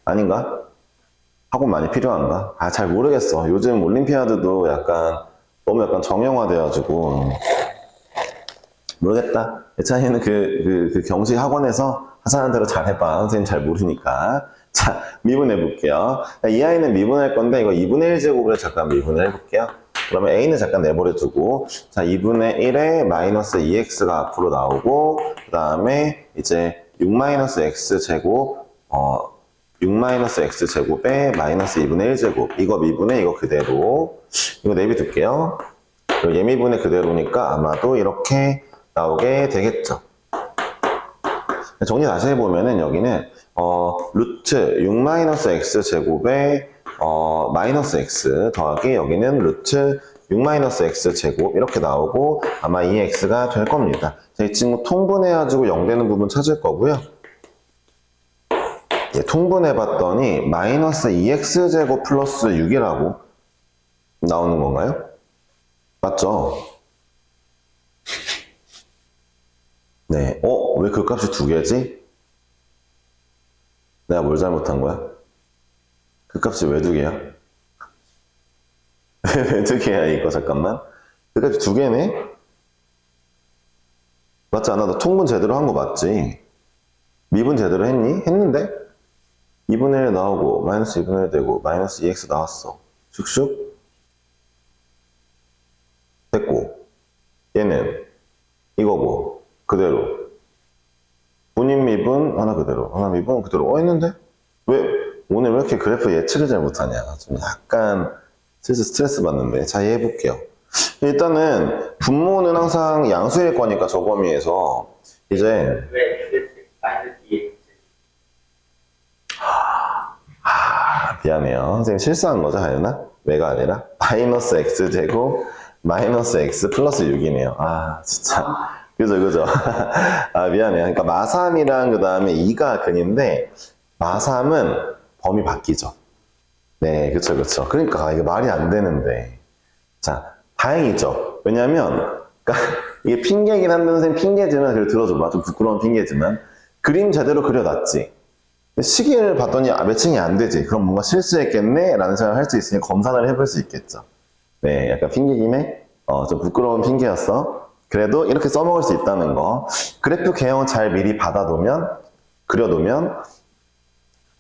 아닌가? 학원 많이 필요한가? 잘 모르겠어. 요즘 올림피아드도 너무 약간 정형화돼가지고, 모르겠다. 예찬이는 그 경시 학원에서 하자는 대로 잘 해봐. 선생님 잘 모르니까. 자, 미분해볼게요. 이 아이는 미분할 건데, 이거 2분의 1제곱으로 잠깐 미분을 해볼게요. 그러면 A는 잠깐 내버려두고, 자, 2분의 1에 마이너스 2x가 앞으로 나오고, 그 다음에 이제 6-x제곱, 6-x제곱에 마이너스 2분의 1제곱. 이거 미분에 이거 그대로. 이거 내비둘게요. 예미분의 그대로니까 아마도 이렇게 나오게 되겠죠. 정리 다시 해보면은 여기는, 루트 6-x제곱에, 마이너스 x 더하기 여기는 루트 6-x제곱 이렇게 나오고 아마 이 x가 될 겁니다. 이 친구 통분해가지고 0 되는 부분 찾을 거고요. 통분해봤더니 마이너스 2x제곱 플러스 6이라고 나오는 건가요? 맞죠? 네. 왜 그 값이 두 개지? 내가 뭘 잘못한 거야? 그 값이 왜 두 개야? 왜 두 개야, 이거? 잠깐만. 그 값이 두 개네? 맞지 않아? 너 통분 제대로 한 거 맞지? 미분 제대로 했니? 했는데? 2분의 1 나오고, 마이너스 2분의 1 되고, 마이너스 2x 나왔어. 슉슉. 됐고. 얘는 이거고, 그대로. 본인 미분, 하나 그대로. 하나 미분, 그대로. 했는데? 오늘 왜 이렇게 그래프 예측을 잘 못하냐. 좀 약간, 슬슬 스트레스 받는데. 자, 이해해볼게요. 일단은, 분모는 항상 양수일 거니까, 저 범위에서. 이제, 왜 그랬지? 마이너스 2x. 미안해요. 선생님 실수한 거죠, 하연아? 왜가 아니라? 마이너스 x제곱, 마이너스 x 플러스 6이네요. 아, 진짜. 그죠. 아, 미안해요. 그러니까 마3이랑 그 다음에 2가 근인데, 마3은 범위 바뀌죠. 네, 그쵸. 그러니까 이게 말이 안 되는데. 자, 다행이죠. 왜냐면, 그러니까 이게 핑계긴 한데, 선생님 핑계지만, 그래 들어줘봐. 좀 부끄러운 핑계지만. 그림 제대로 그려놨지. 시계를 봤더니 매칭이 안 되지. 그럼 뭔가 실수했겠네? 라는 생각을 할 수 있으니 검사를 해볼 수 있겠죠. 네, 약간 핑계김에 좀 부끄러운 핑계였어. 그래도 이렇게 써먹을 수 있다는 거. 그래프 개형 잘 미리 그려놓으면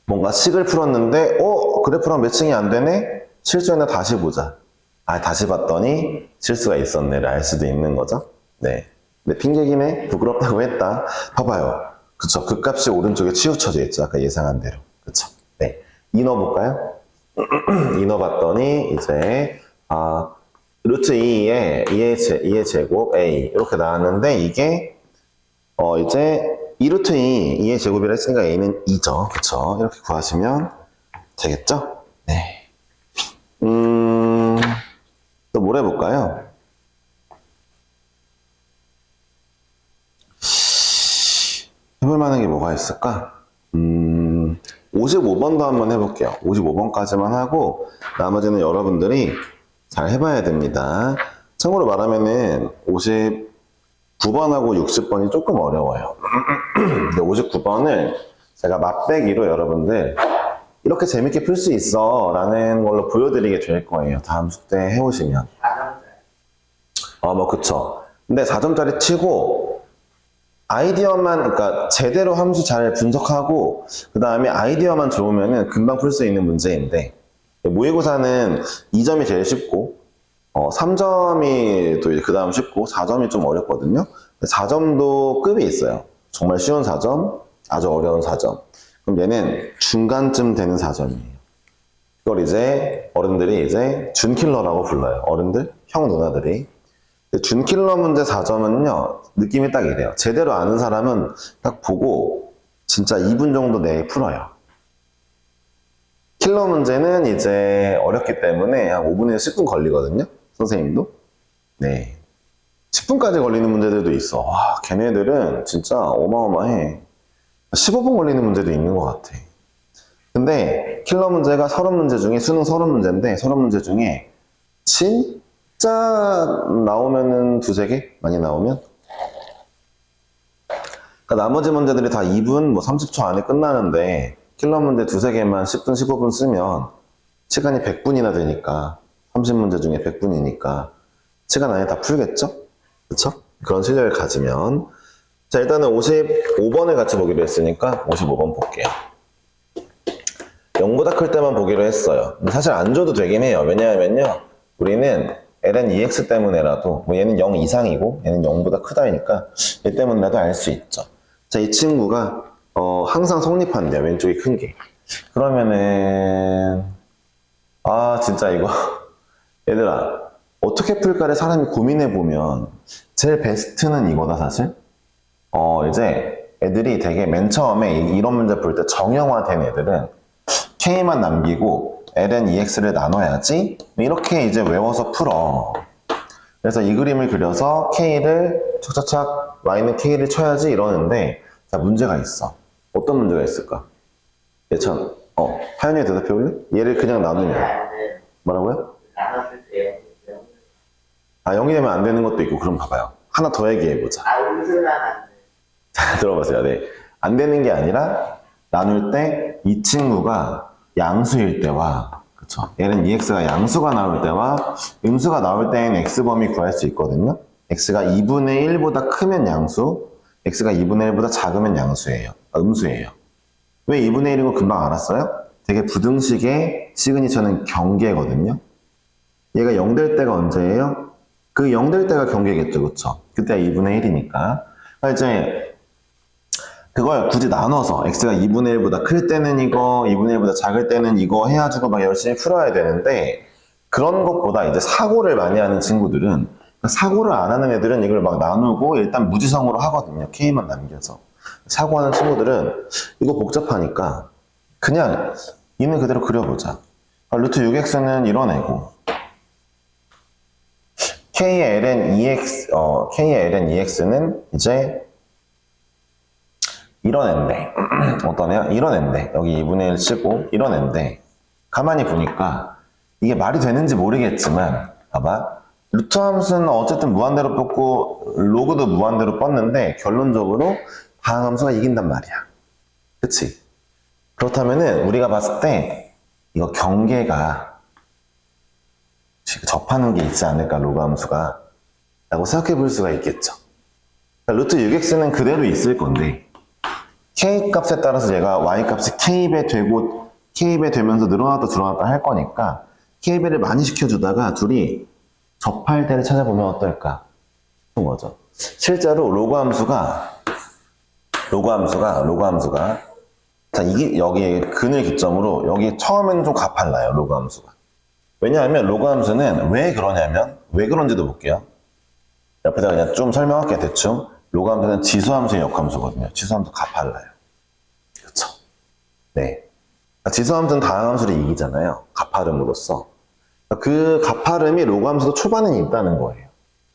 뭔가 식을 풀었는데 그래프랑 매칭이 안 되네? 실수했나 다시 보자. 다시 봤더니 실수가 있었네를 알 수도 있는 거죠. 네. 근데 핑계김에 부끄럽다고 했다. 봐봐요. 그쵸. 그 값이 오른쪽에 치우쳐져 있죠. 아까 예상한 대로. 그쵸. 네. 2 넣어볼까요? 2 넣어봤더니, 이제, 루트 2의 제곱 A. 이렇게 나왔는데, 이게, 이제, 2루트 2의 제곱이라 했으니까 A는 2죠. 그쵸. 이렇게 구하시면 되겠죠? 네. 또 뭘 해볼까요? 해볼 만한 게 뭐가 있을까? 55번도 한번 해볼게요. 55번까지만 하고, 나머지는 여러분들이 잘 해봐야 됩니다. 참고로 말하면은, 59번하고 60번이 조금 어려워요. 근데 59번을 제가 맛배기로 여러분들, 이렇게 재밌게 풀 수 있어. 라는 걸로 보여드리게 될 거예요. 다음 숙제 해오시면. 4점짜리. 그쵸. 근데 4점짜리 치고, 아이디어만, 그러니까 제대로 함수 잘 분석하고 그 다음에 아이디어만 좋으면은 금방 풀 수 있는 문제인데 모의고사는 2점이 제일 쉽고 3점이 또 그 다음 쉽고 4점이 좀 어렵거든요. 4점도 급이 있어요. 정말 쉬운 4점, 아주 어려운 4점. 그럼 얘는 중간쯤 되는 4점이에요. 그걸 이제 어른들이 이제 준킬러라고 불러요. 어른들, 형 누나들이. 준킬러 문제 4점은요, 느낌이 딱 이래요. 제대로 아는 사람은 딱 보고 진짜 2분 정도 내에 풀어요. 킬러 문제는 이제 어렵기 때문에 한 5분에서 10분 걸리거든요. 선생님도. 네. 10분까지 걸리는 문제들도 있어. 와, 걔네들은 진짜 어마어마해. 15분 걸리는 문제도 있는 것 같아. 근데 킬러 문제가 30문제 중에, 수능 30문제인데 30문제 중에 진짜 나오면은 두세 개? 많이 나오면? 그러니까 나머지 문제들이 다 2분, 30초 안에 끝나는데 킬러 문제 두세 개만 10분, 15분 쓰면 시간이 100분이나 되니까 30문제 중에 100분이니까 시간 안에 다 풀겠죠? 그쵸? 그런 실력을 가지면 자, 일단은 55번을 같이 보기로 했으니까 55번 볼게요. 0보다 클 때만 보기로 했어요. 사실 안 줘도 되긴 해요. 왜냐하면요, 우리는 ln 2x 때문에라도, 얘는 0 이상이고 얘는 0보다 크다니까 얘 때문에라도 알 수 있죠. 자, 이 친구가 항상 성립한대요. 왼쪽이 큰 게. 그러면은 진짜 이거 얘들아, 어떻게 풀까를 사람이 고민해보면 제일 베스트는 이거다, 사실. 이제 애들이 되게 맨 처음에 이런 문제 볼 때 정형화된 애들은 K만 남기고 ln 2x를 나눠야지 이렇게 이제 외워서 풀어. 그래서 이 그림을 그려서 K를 착착착 y는 K를 쳐야지 이러는데 자, 문제가 있어. 어떤 문제가 있을까? 예찬, 하연이 대답해 볼래? 얘를 그냥 나누면 뭐라고요? 나눴을 때 0이 되면 안 되는 것도 있고. 그럼 봐봐요. 하나 더 얘기해 보자. 음수는 안 돼. 자, 들어보세요. 네. 안 되는 게 아니라 나눌 때 이 친구가 양수일 때와 그쵸. 얘는 EX가 양수가 나올 때와 음수가 나올 때는 X범위 구할 수 있거든요. X가 2분의 1보다 크면 양수, X가 2분의 1보다 작으면 양수예요. 음수예요. 왜 2분의 1인 거 금방 알았어요? 되게 부등식의 시그니처는 경계거든요. 얘가 0 될 때가 언제예요? 그 0 될 때가 경계겠죠. 그쵸? 그때가 2분의 1이니까. 이제 그걸 굳이 나눠서 x가 2분의 1보다 클 때는 이거, 2분의 1보다 작을 때는 이거 해가지고 막 열심히 풀어야 되는데 그런 것보다 이제 사고를 많이 하는 친구들은 사고를 안 하는 애들은 이걸 막 나누고 일단 무지성으로 하거든요. k만 남겨서. 사고하는 친구들은 이거 복잡하니까 그냥 있는 그대로 그려보자. 루트 6x는 이런 애고 k의 ln 2x는 이제 이런 앤데 어떤 애야? 이런 앤데 여기 2분의 1 치고 이런 앤데 가만히 보니까 이게 말이 되는지 모르겠지만 봐봐 루트 함수는 어쨌든 무한대로 뽑고 로그도 무한대로 뻗는데 결론적으로 다항함수가 이긴단 말이야. 그치? 그렇다면은 우리가 봤을 때 이거 경계가 접하는 게 있지 않을까 로그 함수가 라고 생각해 볼 수가 있겠죠. 루트 6x는 그대로 있을 건데 k 값에 따라서 얘가 y 값이 k배 되고 k배 되면서 늘어났다 줄어났다 할 거니까 k배를 많이 시켜주다가 둘이 접할 때를 찾아보면 어떨까 싶은 거죠. 실제로 로그 함수가 자 이게 여기 근을 기점으로 여기 처음에는 좀 가팔라요. 로그 함수가. 왜냐하면 로그 함수는 왜 그러냐면 왜 그런지도 볼게요. 옆에다 그냥 좀 설명할게요. 대충. 로그 함수는 지수함수의 역함수거든요. 지수함수 가팔라요. 그쵸? 네. 그러니까 지수함수는 다항함수를 이기잖아요. 가파름으로써. 그 가파름이 로그 함수도 초반에는 있다는 거예요.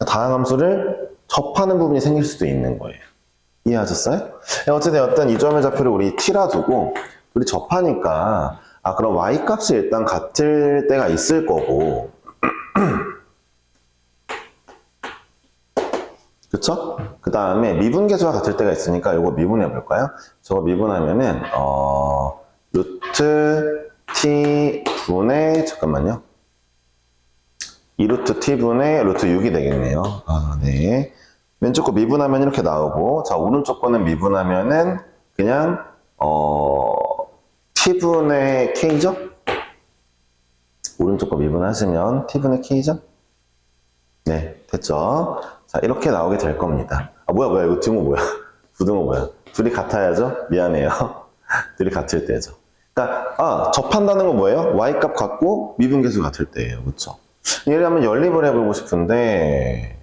다항함수를 접하는 부분이 생길 수도 있는 거예요. 이해하셨어요? 어쨌든 이 점의 좌표를 우리 t라 두고 우리 접하니까 그럼 y 값이 일단 같을 때가 있을 거고 그쵸? 그 다음에 미분계수가 같을 때가 있으니까 이거 미분해 볼까요? 저거 미분하면은 루트 t 분의 잠깐만요 2루트 t분의 루트 6이 되겠네요. 네. 왼쪽 거 미분하면 이렇게 나오고 자 오른쪽 거는 미분하면은 그냥 t분의 k죠? 오른쪽 거 미분하시면 t분의 k죠? 네, 됐죠? 자, 이렇게 나오게 될 겁니다. 뭐야, 이거 등호 뭐야? 부등호 뭐야? 둘이 같아야죠? 미안해요. 둘이 같을 때죠. 그러니까, 접한다는 건 뭐예요? y값 같고 미분계수 같을 때예요. 그쵸? 예를 들면 연립을 해보고 싶은데,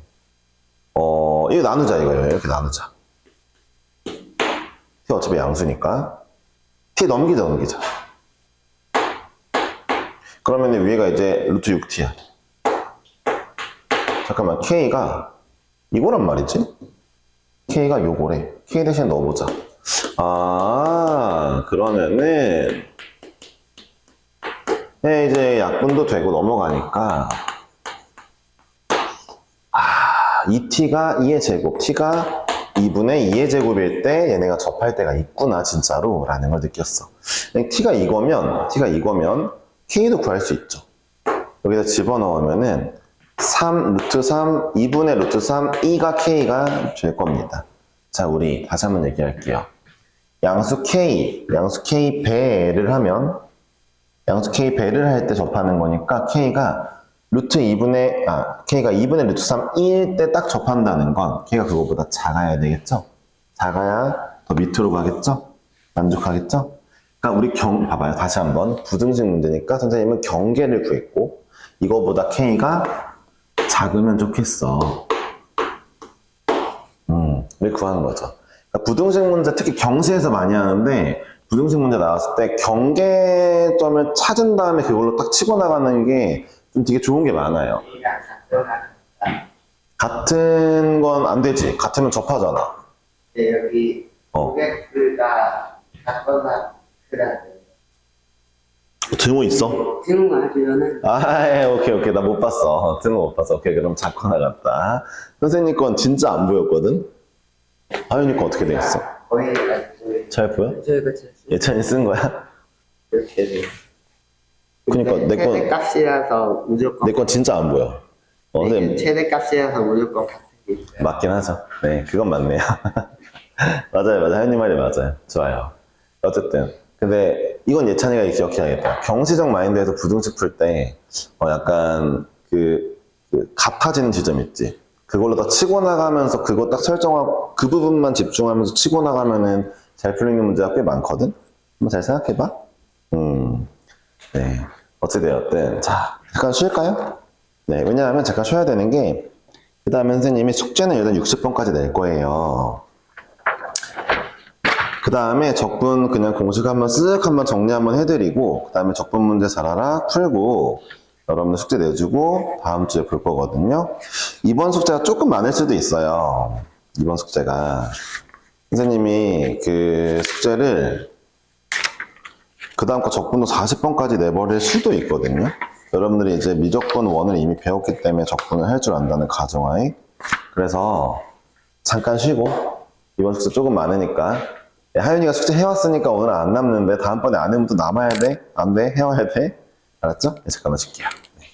이거 나누자, 이거예요. 이렇게 나누자. t 어차피 양수니까. t 넘기자. 그러면 위에가 이제 루트 6t야. 잠깐만, k가 이거란 말이지? k가 요거래. k 대신 넣어보자. 그러면은 이제 약분도 되고 넘어가니까 이 t가 2의 제곱, t가 2분의 2의 제곱일 때 얘네가 접할 때가 있구나 진짜로 라는 걸 느꼈어. t가 이거면 k도 구할 수 있죠. 여기다 집어넣으면은 3, 루트 3, 2분의 루트 3, 2가 k가 될 겁니다. 자, 우리 다시 한번 얘기할게요. 양수 k 배를 하면, 양수 k 배를 할 때 접하는 거니까 k가 k가 2분의 루트 3, 1일 때 딱 접한다는 건 k가 그거보다 작아야 되겠죠? 작아야 더 밑으로 가겠죠? 만족하겠죠? 그러니까 우리 봐봐요. 다시 한번. 부등식 문제니까 선생님은 경계를 구했고, 이거보다 k가 작으면 좋겠어. 를 구하는 거죠. 그러니까 부등식 문제 특히 경시에서 많이 하는데 부등식 문제 나왔을 때 경계점을 찾은 다음에 그걸로 딱 치고 나가는 게 좀 되게 좋은 게 많아요. 같은 건 안 되지. 같으면 접하잖아. 네, 여기 고객들과 같거나 그래야 돼요. 등호 있어? 등호 아주면은 오케이. 나 못 봤어. 등호 못 봤어. 오케이, 그럼 작거나 같다. 선생님 건 진짜 안 보였거든? 하윤이 거 어떻게 되겠어? 거의 아주 잘 보여? 저희가 제 예찬이 쓴 거야? 이렇게 돼요. 그니까 근데 내 건, 최대값이라서 무조건 내 건 진짜 안 보여. 이게 선생님, 최대값이라서 무조건 같은 게 있어요. 맞긴 하죠. 네, 그건 맞네요. 맞아요, 맞아요. 하윤이 말이 맞아요. 좋아요. 어쨌든. 근데 이건 예찬이가 기억해야겠다. 경시적 마인드에서 부등식 풀 때, 약간 그 같아지는 지점 있지. 그걸로 다 치고 나가면서 그거 딱 설정하고 그 부분만 집중하면서 치고 나가면은 잘 풀리는 문제가 꽤 많거든? 한번 잘 생각해봐. 네. 어찌되었든. 자, 잠깐 쉴까요? 네, 왜냐하면 잠깐 쉬어야 되는 게, 그 다음에 선생님이 숙제는 일단 60번까지 낼 거예요. 그 다음에 적분 그냥 공식 한번 쓱 한번 정리 한번 해드리고, 그 다음에 적분 문제 잘하라 풀고, 여러분들 숙제 내주고, 다음 주에 볼 거거든요. 이번 숙제가 조금 많을 수도 있어요. 이번 숙제가. 선생님이 그 숙제를 그 다음 거 적분도 40번까지 내버릴 수도 있거든요. 여러분들이 이제 미적분 1을 이미 배웠기 때문에 적분을 할 줄 안다는 가정하에. 그래서 잠깐 쉬고, 이번 숙제 조금 많으니까. 하윤이가 숙제 해왔으니까 오늘 안 남는데 다음번에 안 해면 또 남아야 돼? 안 돼? 해와야 돼? 알았죠? 네, 잠깐만 쉴게요. 네.